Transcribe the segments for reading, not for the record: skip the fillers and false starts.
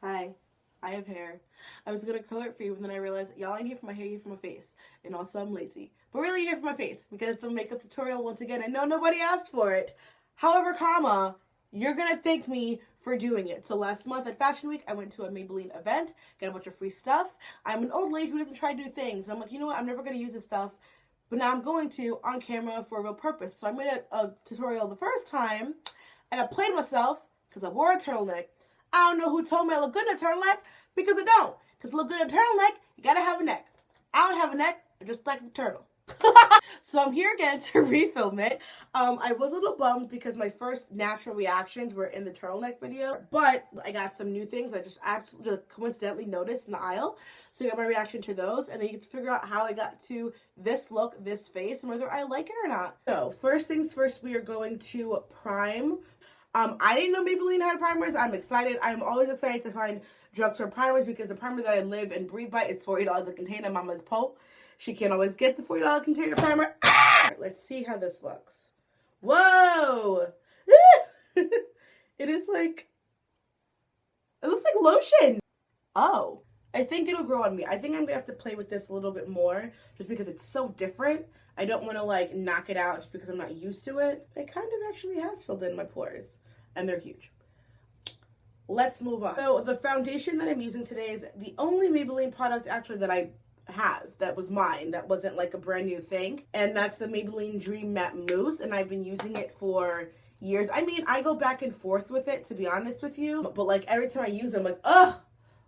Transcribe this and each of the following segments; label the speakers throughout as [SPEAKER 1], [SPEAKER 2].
[SPEAKER 1] Hi. I have hair. I was gonna color it for you, and then I realized y'all ain't here for my hair, here for my face. And also I'm lazy. But really here for my face because it's a makeup tutorial once again. I know nobody asked for it. However, you're gonna thank me for doing it. So last month at Fashion Week, I went to a Maybelline event, got a bunch of free stuff. I'm an old lady who doesn't try new things. I'm like, you know what? I'm never gonna use this stuff, but now I'm going to on camera for a real purpose. So I made a tutorial the first time, and I played myself because I wore a turtleneck. I don't know who told me I look good in a turtleneck because I don't. Because to look good in a turtleneck, you gotta have a neck. I don't have a neck, I'm just like a turtle. So I'm here again to refilm it. I was a little bummed because my first natural reactions were in the turtleneck video, but I got some new things I just absolutely coincidentally noticed in the aisle. So you got my reaction to those, and then you get to figure out how I got to this look, this face, and whether I like it or not. So first things first, we are going to prime. I didn't know Maybelline had primers. I'm excited. I'm always excited to find drugstore primers because the primer that I live and breathe by is $40 a container. Mama's Pope. She can't always get the $40 container primer. Ah! Let's see how this looks. Whoa! It is like, it looks like lotion. Oh, I think it'll grow on me. I think I'm gonna have to play with this a little bit more just because it's so different. I don't want to like knock it out just because I'm not used to it. It kind of actually has filled in my pores and they're huge. Let's move on. So the foundation that I'm using today is the only Maybelline product actually that I have that was mine, that wasn't like a brand new thing, and that's the Maybelline Dream Matte Mousse, and I've been using it for years. I mean, I go back and forth with it, to be honest with you, but like every time I use it, I'm like, ugh,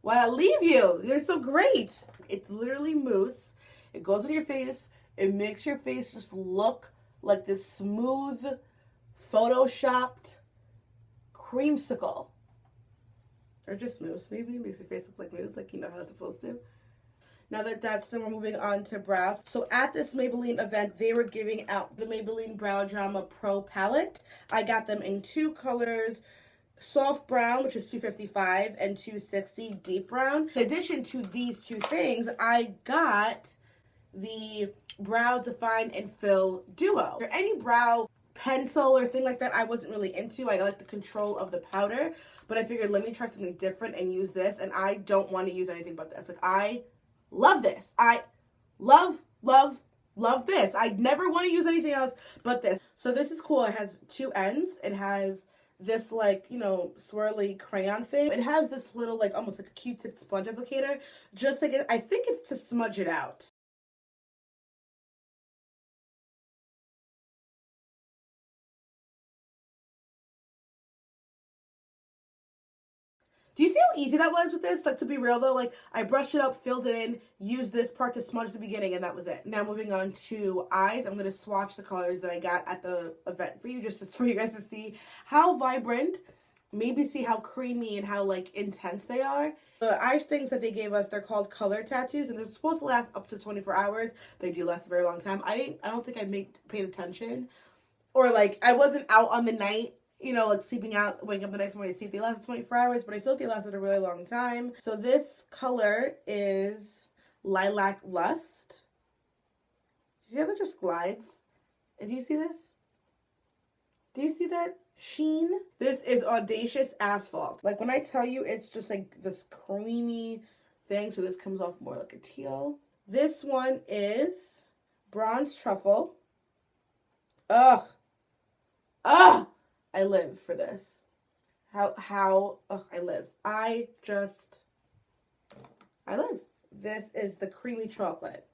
[SPEAKER 1] why'd I leave you? They're so great. It's literally mousse. It goes on your face. It makes your face just look like this smooth, photoshopped creamsicle. Or just mousse, maybe. It makes your face look like mousse, like you know how it's supposed to. Now that that's done, we're moving on to brows. So at this Maybelline event, they were giving out the Maybelline Brow Drama Pro Palette. I got them in two colors, soft brown, which is $255, and $260 deep brown. In addition to these two things, I got the Brow Define and Fill Duo. Or any brow pencil or thing like that I wasn't really into. I like the control of the powder, but I figured let me try something different and use this, and I don't want to use anything but this. Like, I love this. I love this. I never want to use anything else but this. So this is cool. It has two ends. It has this like, you know, swirly crayon thing. It has this little like almost like a Q-tip sponge applicator. Just like, I think it's to smudge it out. Do you see how easy that was with this? Like, to be real though, like I brushed it up, filled it in, used this part to smudge the beginning, and that was it. Now moving on to eyes, I'm going to swatch the colors that I got at the event for you, just for you guys to see how vibrant, maybe see how creamy and how like intense they are. The eye things that they gave us, they're called color tattoos, and they're supposed to last up to 24 hours. They do last a very long time. I don't think I paid attention, or like I wasn't out on the night, you know, like sleeping out, waking up the next morning to see if they lasted 24 hours, but I feel like they lasted a really long time. So this color is Lilac Lust. You see how that just glides? And do you see this? Do you see that sheen? This is Audacious Asphalt. Like when I tell you, it's just like this creamy thing. So this comes off more like a teal. This one is Bronze Truffle. Ugh. Ugh. I live for this. Ugh, I live. I live. This is the creamy chocolate.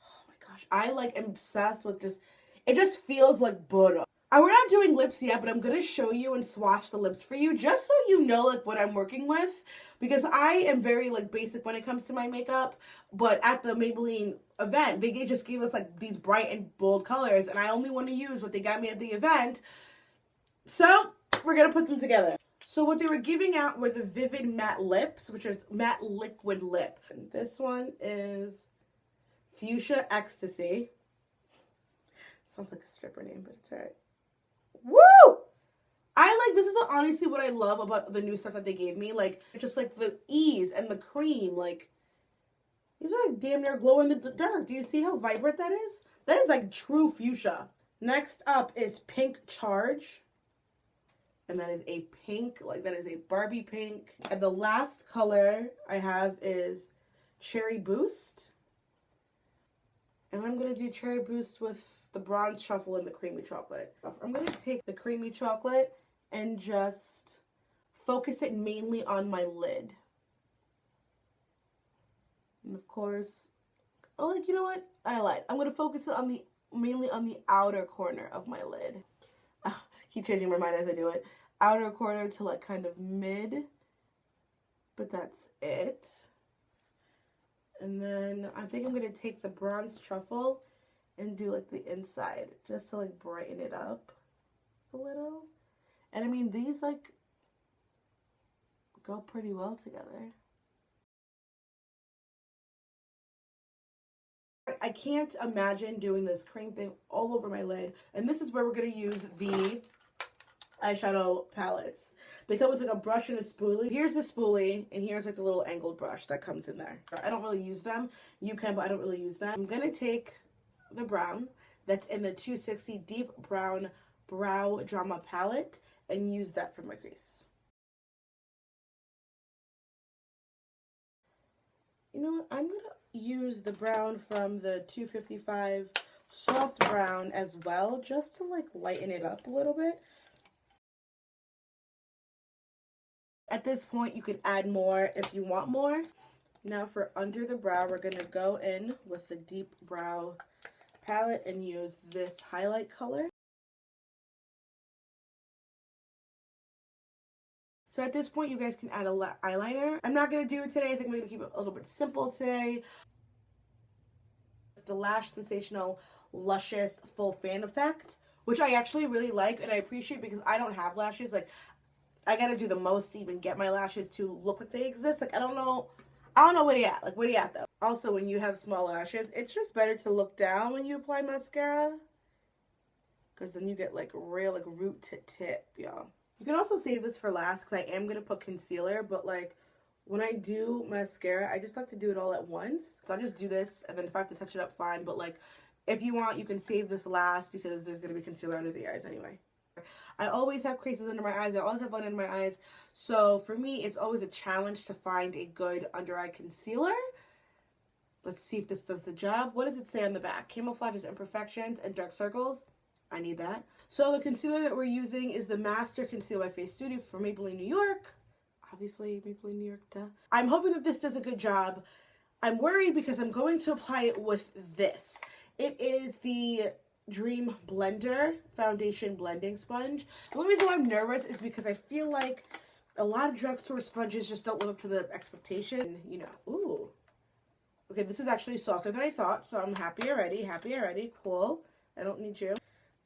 [SPEAKER 1] Oh my gosh. I like am obsessed with just, it just feels like butter. We're not doing lips yet, but I'm going to show you and swatch the lips for you just so you know like what I'm working with, because I am very like basic when it comes to my makeup, but at the Maybelline event, they just gave us like these bright and bold colors, and I only want to use what they got me at the event, so we're going to put them together. So what they were giving out were the Vivid Matte Lips, which is matte liquid lip. And this one is Fuchsia Ecstasy. Sounds like a stripper name, but it's alright. Woo! This is honestly what I love about the new stuff that they gave me. Like, just like the ease and the cream. Like, these are like damn near glow in the dark. Do you see how vibrant that is? That is like true fuchsia. Next up is Pink Charge. And that is a pink, like that is a Barbie pink. And the last color I have is Cherry Boost. And I'm going to do Cherry Boost with the bronze truffle and the creamy chocolate. I'm going to take the creamy chocolate and just focus it mainly on my lid. And of course, oh, like, you know what? I lied. I'm going to focus it on the, mainly on the outer corner of my lid. Keep changing my mind as I do it. Outer corner to like kind of mid. But that's it. And then I think I'm going to take the bronze truffle and do like the inside just to like brighten it up a little. And I mean, these like go pretty well together. I can't imagine doing this cream thing all over my lid. And this is where we're going to use the eyeshadow palettes. They come with like a brush and a spoolie. Here's the spoolie, and here's like the little angled brush that comes in there. I don't really use them. You can, but I don't really use them. I'm going to take the brown that's in the 260 Deep Brown Brow Drama palette and use that for my crease. You know what? I'm going to use the brown from the 255 Soft Brown as well, just to like lighten it up a little bit. At this point, you can add more if you want more. Now for under the brow, we're going to go in with the Deep Brow palette and use this highlight color. So at this point, you guys can add a eyeliner. I'm not going to do it today. I think I'm going to keep it a little bit simple today. The Lash Sensational Luscious Full Fan Effect, which I actually really like and I appreciate because I don't have lashes. Like, I gotta do the most to even get my lashes to look like they exist. Like, I don't know where they at. Like, where they at though? Also, when you have small lashes, it's just better to look down when you apply mascara, because then you get like real like root to tip, y'all. You can also save this for last because I am gonna put concealer, but like when I do mascara, I just like to do it all at once. So I'll just do this, and then if I have to touch it up, fine. But like, if you want, you can save this last because there's gonna be concealer under the eyes anyway. I always have creases under my eyes. I always have line under my eyes. So for me, it's always a challenge to find a good under eye concealer. Let's see if this does the job. What does it say on the back? Camouflages imperfections and dark circles. I need that. So the concealer that we're using is the Master Conceal by Face Studio for Maybelline New York. Obviously, Maybelline New York, duh. I'm hoping that this does a good job. I'm worried because I'm going to apply it with this. It is the Dream Blender Foundation Blending Sponge. The only reason why I'm nervous is because I feel like a lot of drugstore sponges just don't live up to the expectation, you know. Ooh. Okay, this is actually softer than I thought, so I'm happy already, cool. I don't need you.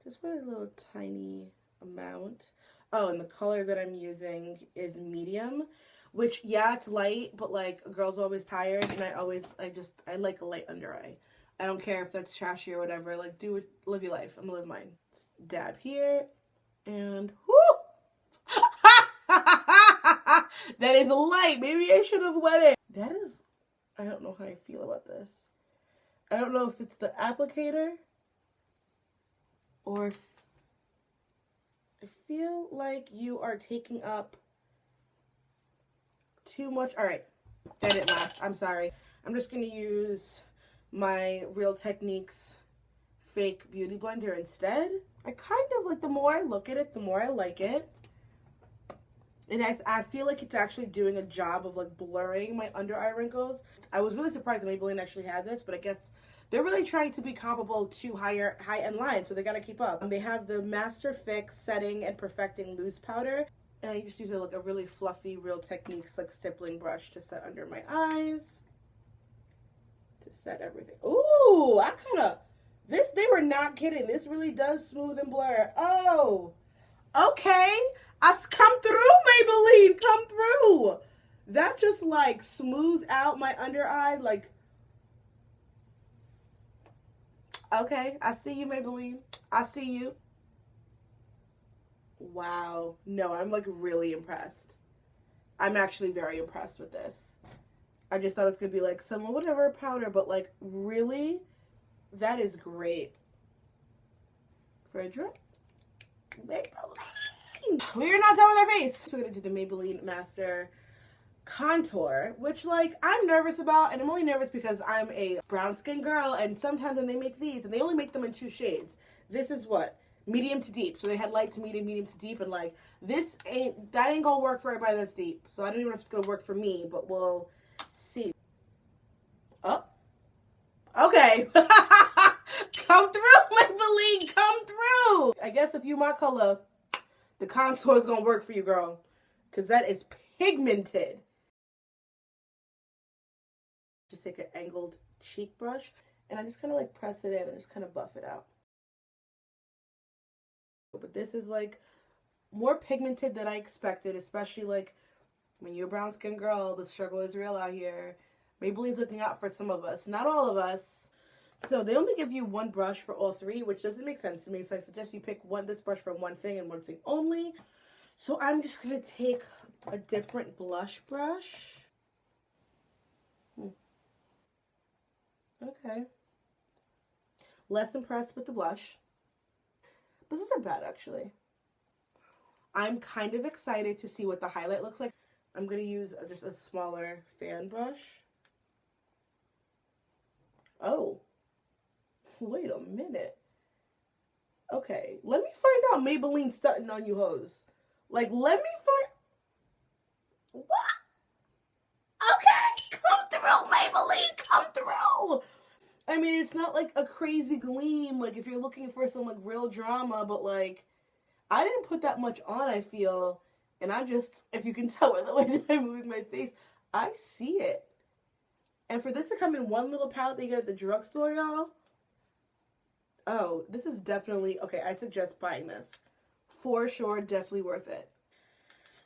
[SPEAKER 1] Just put a little tiny amount. Oh, and the color that I'm using is medium, which, yeah, it's light, but like, a girl's always tired, and I like a light under eye. I don't care if that's trashy or whatever. Like, do it, live your life. I'm gonna live mine. Just dab here, and whoo! That is light. Maybe I should have wet it. That is, I don't know how I feel about this. I don't know if it's the applicator or if I feel like you are taking up too much. All right, that didn't last. I'm sorry. I'm just gonna use my Real Techniques fake beauty blender instead. I kind of like, the more I look at it, the more I like it. And I feel like it's actually doing a job of like blurring my under eye wrinkles. I was really surprised that Maybelline actually had this, but I guess they're really trying to be comparable to high-end lines, so they gotta keep up. They have the Master Fix Setting and Perfecting Loose Powder. And I just use like a really fluffy Real Techniques like stippling brush to set under my eyes. Set everything. Ooh, they were not kidding. This really does smooth and blur. Oh, okay. Come through, Maybelline. Come through. That just like smoothed out my under eye. Like, okay, I see you, Maybelline. I see you. Wow. No, I'm like really impressed. I'm actually very impressed with this. I just thought it was going to be like some whatever powder, but like really, that is great. For a drip, Maybelline. Maybelline. We're not done with our face. We're gonna do the Maybelline Master Contour, which like I'm nervous about, and I'm only nervous because I'm a brown skin girl, and sometimes when they make these, and they only make them in 2 shades. This is what? Medium to deep. So they had light to medium, medium to deep, and like that ain't gonna work for everybody that's deep. So I don't even know if it's gonna work for me, but we'll see. Oh. Okay. Come through, Maybelline, come through. I guess if you my color, the contour is gonna work for you, girl. Cause that is pigmented. Just take an angled cheek brush, and I just kind of like press it in and just kind of buff it out. But this is like more pigmented than I expected, especially like when you're a brown skin girl, the struggle is real out here. Maybelline's looking out for some of us, not all of us. So they only give you 1 brush for all 3, which doesn't make sense to me. So I suggest you pick this brush for one thing and one thing only. So I'm just going to take a different blush brush. Okay. Less impressed with the blush. This isn't bad, actually. I'm kind of excited to see what the highlight looks like. I'm going to use just a smaller fan brush. Oh. Wait a minute. Okay. Let me find out Maybelline stunting on you hoes. Like, let me find... What? Okay. Come through, Maybelline. Come through. I mean, it's not like a crazy gleam, like if you're looking for some like real drama, but like I didn't put that much on, I feel, and I'm just, if you can tell by the way that I'm moving my face, I see it. And for this to come in one little palette that you get at the drugstore, y'all, oh, this is definitely, okay, I suggest buying this. For sure, definitely worth it.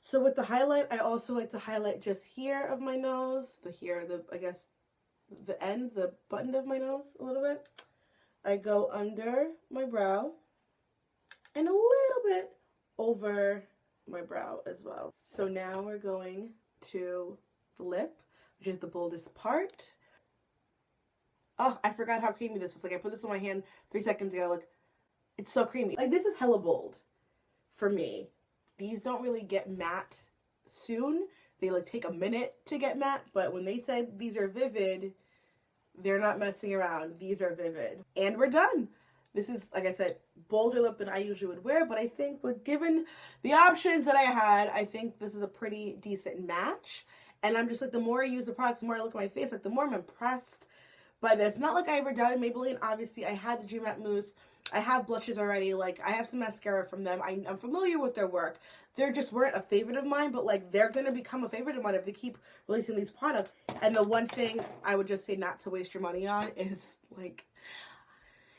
[SPEAKER 1] So with the highlight, I also like to highlight just here of my nose, I guess, the end, the button of my nose a little bit. I go under my brow and a little bit over my brow as well. So now we're going to the lip, which is the boldest part. Oh, I forgot how creamy this was. Like I put this on my hand 3 seconds ago. Like, it's so creamy. Like this is hella bold for me. These don't really get matte soon. They like take a minute to get matte, but when they said these are vivid, they're not messing around. These are vivid. And we're done. This is, like I said, bolder lip than I usually would wear, but I think given the options that I had, I think this is a pretty decent match. And I'm just like, the more I use the products, the more I look at my face, like the more I'm impressed by this. Not like I ever doubted Maybelline. Obviously, I had the Dream Matte Mousse. I have blushes already. Like, I have some mascara from them. I'm familiar with their work. They just weren't a favorite of mine, but like, they're going to become a favorite of mine if they keep releasing these products. And the one thing I would just say not to waste your money on is like,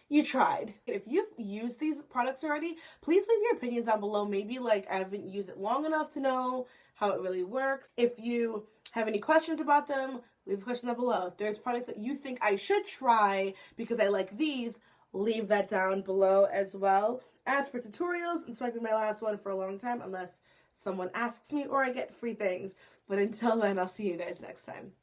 [SPEAKER 1] you tried. If you've used these products already, please leave your opinions down below. Maybe like I haven't used it long enough to know how it really works. If you have any questions about them, leave a question down below. If there's products that you think I should try because I like these, leave that down below as well. As for tutorials, this might be my last one for a long time unless someone asks me or I get free things. But until then, I'll see you guys next time.